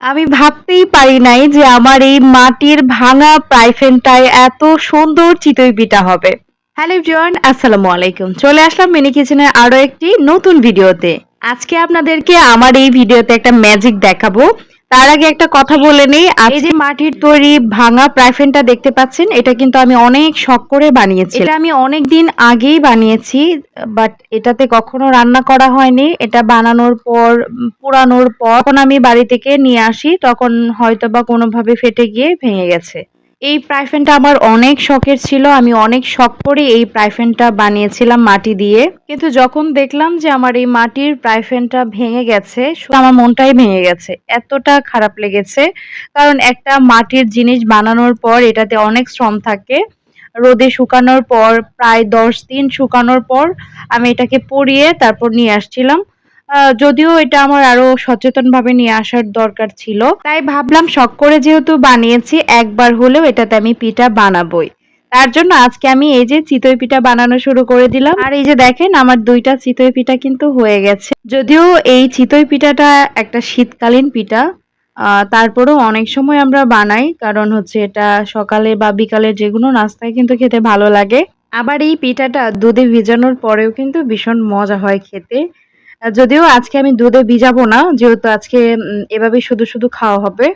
আমি ভাবতেই পারি নাই যে আমার এই মাটির ভাঙা ফ্রাই-প্যানটায় এত সুন্দর চিতই পিঠা হবে। হ্যালো এভরিওয়ান, আসসালামু আলাইকুম। চলে আসলাম মিনি কিচেনের আরো একটি নতুন ভিডিওতে। আজকে আপনাদেরকে আমার এই ভিডিওতে একটা ম্যাজিক দেখাবো। তার আগে একটা কথা বলে নেই, এই যে মাটির তৈরি ভাঙা ফ্রাই-প্যানটা দেখতে পাচ্ছেন, এটা কিন্তু আমি অনেক শখ করে বানিয়েছিলাম। এটা আমি অনেকদিন আগেই বানিয়েছি, বাট এটাতে কখনো রান্না করা হয়নি। এটা বানানোর পর পুড়ানোর পর যখন আমি বাড়ি থেকে নিয়ে আসি তখন হয়তোবা কোনোভাবে ফেটে গিয়ে ভেঙে গেছে। এই ফ্রাই-প্যানটা আমার অনেক শখের ছিল। আমি অনেক শখ করে এই ফ্রাই-প্যানটা বানিয়েছিলাম মাটি দিয়ে। কিন্তু যখন দেখলাম যে আমার এই মাটির ফ্রাই-প্যানটা ভেঙে গেছে, আমার মনটাই ভেঙে গেছে। এতটা খারাপ লেগেছে। কারণ একটা মাটির জিনিস বানানোর পর এটাতে অনেক শ্রম থাকে। রোদে শুকানোর পর প্রায় ১০ দিন শুকানোর পর আমি এটাকে পুড়িয়ে তারপর নিয়ে আসছিলাম। যদিও এটা আমার আরো সচেতনভাবে নিয়ে আসার দরকার ছিল। তাই ভাবলাম শখ করে যেহেতু বানিয়েছি একবার হলেও এটাতে আমি পিঠা বানাবোই। তার জন্য আজকে আমি এই যে চিতই পিঠা বানানো শুরু করে দিলাম। আর এই যে দেখেন আমার ২ টা চিতই পিঠা কিন্তু হয়ে গেছে। যদিও এই চিতই পিঠাটা একটা শীতকালীন পিঠা, তারপরেও অনেক সময় আমরা বানাই। কারণ হচ্ছে এটা সকালে বা বিকালে যেকোনো নাস্তায় কিন্তু খেতে ভালো লাগে। আবার এই পিঠাটা দুধে ভিজানোর পরেও কিন্তু ভীষণ মজা হয় খেতে। যদিও আজকে আমি দুধে ভিজাবো না, যেহেতু আজকে এভাবে শুধু খাওয়া হবে।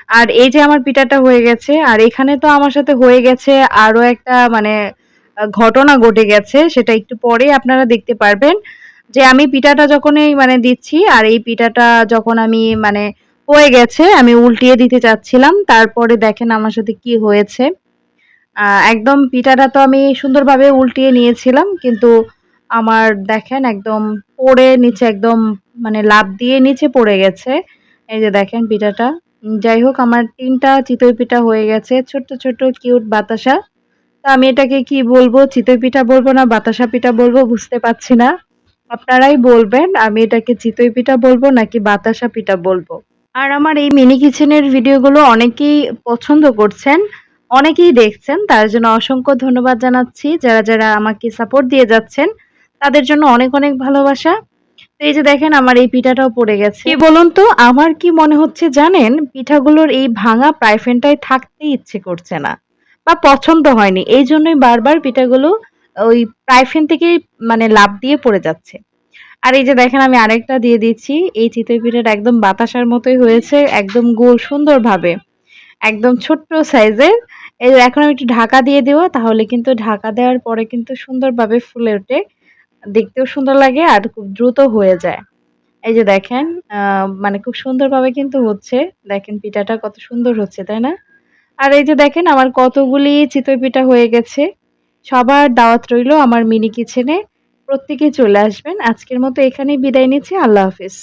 আর এই যে আমার পিঠাটা হয়ে গেছে, আর এখানে তো আমার সাথে হয়ে গেছে আরো একটা মানে ঘটনা ঘটে গেছে, সেটা একটু পরেই আপনারা দেখতে পারবেন। যে আমি পিঠাটা যখন এই মানে দিচ্ছি আর এই পিঠাটা যখন আমি মানে হয়ে গেছে, আমি উল্টিয়ে দিতে চাচ্ছিলাম। তারপরে দেখেন আমার সাথে কি হয়েছে। একদম পিঠাটা তো আমি সুন্দরভাবে উল্টিয়ে নিয়েছিলাম। কিন্তু আমার দেখেন একদম পড়ে নিচে একদম মানে লাফ দিয়ে নিচে পড়ে গেছে। এই যে দেখেন পিঠাটা। যাই হোক আমার ৩ টা চিতই পিঠা হয়ে গেছে। ছোট্ট কিউট বাতাসা। তো আমি এটাকে কি বলবো? চিতই পিঠা বলবো না বাতাসা পিঠা বলবো বুঝতে পারছি না। আপনারাই বলবেন আমি এটাকে চিতই পিঠা বলবো নাকি বাতাসা পিঠা বলবো। আর আমার এই মিনি কিচেনের ভিডিওগুলো অনেকেই পছন্দ করছেন, অনেকেই দেখছেন। তার জন্য অসংখ্য ধন্যবাদ জানাচ্ছি। যারা আমাকে সাপোর্ট দিয়ে যাচ্ছেন, তাদের জন্য অনেক ভালোবাসা। তো এই যে দেখেন আমার এই পিঠাটাও পড়ে গেছে। কি বলুন তো আমার কি মনে হচ্ছে জানেন? পিঠাগুলোর এই ভাঙা ফ্রাই-প্যানটায় থাকতেই ইচ্ছে করছে না বা পছন্দ হয়নি। এইজন্যই বারবার পিঠাগুলো ওই ফ্রাই-প্যান থেকেই মানে লাফ দিয়ে পড়ে যাচ্ছে। আর এই যে দেখেন আমি আরেকটা দিয়ে দিচ্ছি। এই চিতই পিঠাটা একদম বাতাসার মতোই হয়েছে, একদম গোল সুন্দরভাবে। একদম ছোট্ট সাইজের। এই যে এখন আমি একটু ঢাকা দিয়ে দিব, তাহলে কিন্তু ঢাকা দেওয়ার পরে কিন্তু সুন্দরভাবে ফুলে ওঠে। দেখতেও সুন্দর লাগে আর খুব দ্রুত হয়ে যায়। এই যে দেখেন মানে খুব সুন্দরভাবে কিন্তু হচ্ছে। দেখেন পিঠাটা কত সুন্দর হচ্ছে, তাই না? আর এই যে দেখেন আমার কতগুলি চিতই পিঠা হয়ে গেছে। সবার দাওয়াত রইলো আমার মিনি কিচেনে। প্রত্যেকেই চলে আসবেন। আজকের মতো এখানেই বিদায় নিচ্ছি। আল্লাহ হাফেজ।